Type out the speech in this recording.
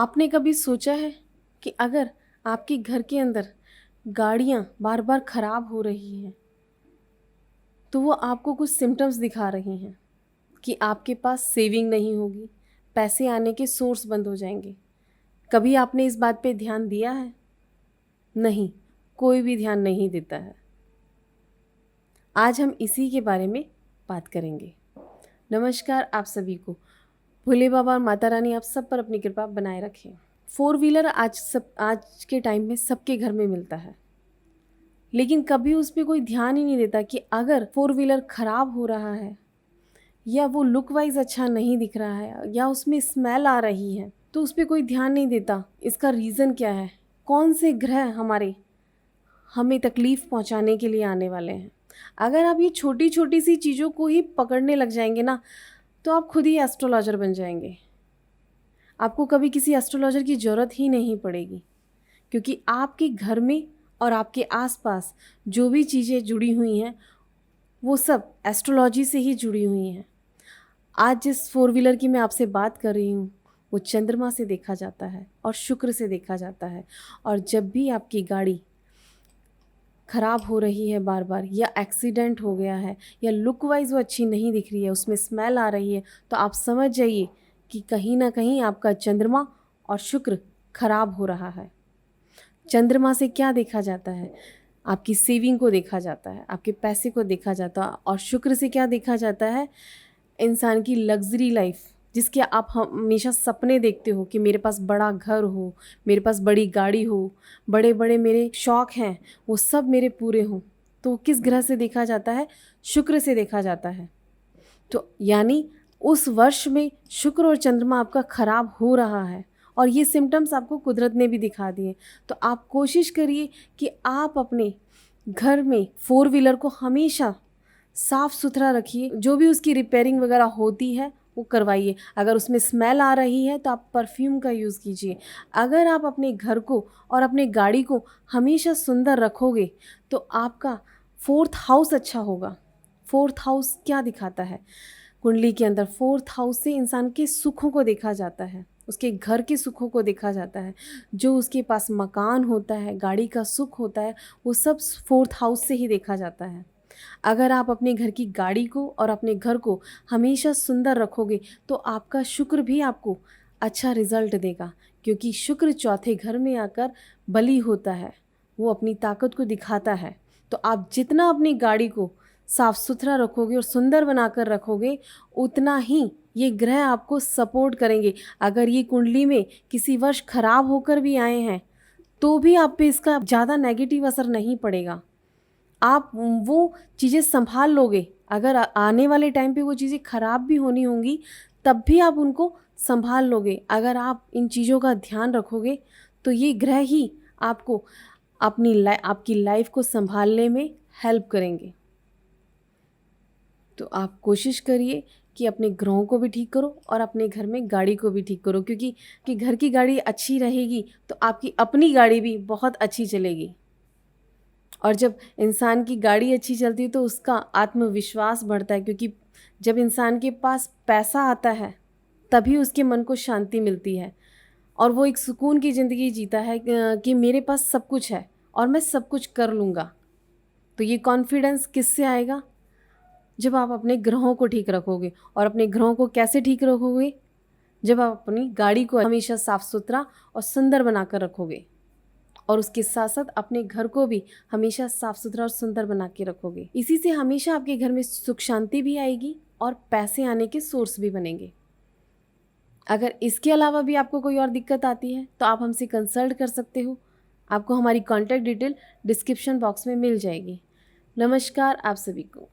आपने कभी सोचा है कि अगर आपके घर के अंदर गाड़ियाँ बार बार ख़राब हो रही हैं तो वो आपको कुछ सिम्टम्स दिखा रही हैं कि आपके पास सेविंग नहीं होगी, पैसे आने के सोर्स बंद हो जाएंगे। कभी आपने इस बात पे ध्यान दिया है? नहीं, कोई भी ध्यान नहीं देता है। आज हम इसी के बारे में बात करेंगे। नमस्कार आप सभी को। भोले बाबा और माता रानी आप सब पर अपनी कृपा बनाए रखें। फोर व्हीलर आज के टाइम में सबके घर में मिलता है, लेकिन कभी उस पर कोई ध्यान ही नहीं देता कि अगर फोर व्हीलर ख़राब हो रहा है या वो लुक वाइज अच्छा नहीं दिख रहा है या उसमें स्मेल आ रही है तो उस पर कोई ध्यान नहीं देता। इसका रीज़न क्या है? कौन से ग्रह हमें तकलीफ़ पहुंचाने के लिए आने वाले हैं? अगर आप ये छोटी छोटी सी चीज़ों को ही पकड़ने लग जाएंगे ना, तो आप खुद ही एस्ट्रोलॉजर बन जाएंगे। आपको कभी किसी एस्ट्रोलॉजर की ज़रूरत ही नहीं पड़ेगी, क्योंकि आपके घर में और आपके आसपास जो भी चीज़ें जुड़ी हुई हैं वो सब एस्ट्रोलॉजी से ही जुड़ी हुई हैं। आज जिस फोर व्हीलर की मैं आपसे बात कर रही हूँ वो चंद्रमा से देखा जाता है और शुक्र से देखा जाता है। और जब भी आपकी गाड़ी ख़राब हो रही है बार बार, या एक्सीडेंट हो गया है, या लुक वाइज वो अच्छी नहीं दिख रही है, उसमें स्मेल आ रही है, तो आप समझ जाइए कि कहीं ना कहीं आपका चंद्रमा और शुक्र खराब हो रहा है। चंद्रमा से क्या देखा जाता है? आपकी सेविंग को देखा जाता है, आपके पैसे को देखा जाता है। और शुक्र से क्या देखा जाता है? इंसान की लग्जरी लाइफ, जिसके आप हमेशा सपने देखते हो कि मेरे पास बड़ा घर हो, मेरे पास बड़ी गाड़ी हो, बड़े बड़े मेरे शौक़ हैं वो सब मेरे पूरे हों। तो किस ग्रह से देखा जाता है? शुक्र से देखा जाता है। तो यानी उस वर्ष में शुक्र और चंद्रमा आपका ख़राब हो रहा है, और ये सिम्टम्स आपको कुदरत ने भी दिखा दिए। तो आप कोशिश करिए कि आप अपने घर में फोर व्हीलर को हमेशा साफ़ सुथरा रखिए। जो भी उसकी रिपेयरिंग वगैरह होती है वो करवाइए। अगर उसमें स्मेल आ रही है तो आप परफ्यूम का यूज़ कीजिए। अगर आप अपने घर को और अपने गाड़ी को हमेशा सुंदर रखोगे तो आपका फोर्थ हाउस अच्छा होगा। फोर्थ हाउस क्या दिखाता है? कुंडली के अंदर फोर्थ हाउस से इंसान के सुखों को देखा जाता है, उसके घर के सुखों को देखा जाता है। जो उसके पास मकान होता है, गाड़ी का सुख होता है, वो सब फोर्थ हाउस से ही देखा जाता है। अगर आप अपने घर की गाड़ी को और अपने घर को हमेशा सुंदर रखोगे तो आपका शुक्र भी आपको अच्छा रिजल्ट देगा, क्योंकि शुक्र चौथे घर में आकर बली होता है, वो अपनी ताकत को दिखाता है। तो आप जितना अपनी गाड़ी को साफ़ सुथरा रखोगे और सुंदर बनाकर रखोगे, उतना ही ये ग्रह आपको सपोर्ट करेंगे। अगर ये कुंडली में किसी वर्ष खराब होकर भी आए हैं तो भी आप पे इसका ज़्यादा नेगेटिव असर नहीं पड़ेगा। आप वो चीज़ें संभाल लोगे। अगर आने वाले टाइम पे वो चीज़ें ख़राब भी होनी होंगी तब भी आप उनको संभाल लोगे। अगर आप इन चीज़ों का ध्यान रखोगे तो ये ग्रह ही आपको आपकी लाइफ को संभालने में हेल्प करेंगे। तो आप कोशिश करिए कि अपने ग्रहों को भी ठीक करो और अपने घर में गाड़ी को भी ठीक करो, क्योंकि कि घर की गाड़ी अच्छी रहेगी तो आपकी अपनी गाड़ी भी बहुत अच्छी चलेगी। और जब इंसान की गाड़ी अच्छी चलती है तो उसका आत्मविश्वास बढ़ता है, क्योंकि जब इंसान के पास पैसा आता है तभी उसके मन को शांति मिलती है और वो एक सुकून की ज़िंदगी जीता है कि मेरे पास सब कुछ है और मैं सब कुछ कर लूँगा। तो ये कॉन्फिडेंस किससे आएगा? जब आप अपने ग्रहों को ठीक रखोगे। और अपने ग्रहों को कैसे ठीक रखोगे? जब आप अपनी गाड़ी को हमेशा साफ़ सुथरा और सुंदर बनाकर रखोगे, और उसके साथ साथ अपने घर को भी हमेशा साफ़ सुथरा और सुंदर बना के रखोगे। इसी से हमेशा आपके घर में सुख शांति भी आएगी और पैसे आने के सोर्स भी बनेंगे। अगर इसके अलावा भी आपको कोई और दिक्कत आती है तो आप हमसे कंसल्ट कर सकते हो। आपको हमारी कॉन्टैक्ट डिटेल डिस्क्रिप्शन बॉक्स में मिल जाएगी। नमस्कार आप सभी को।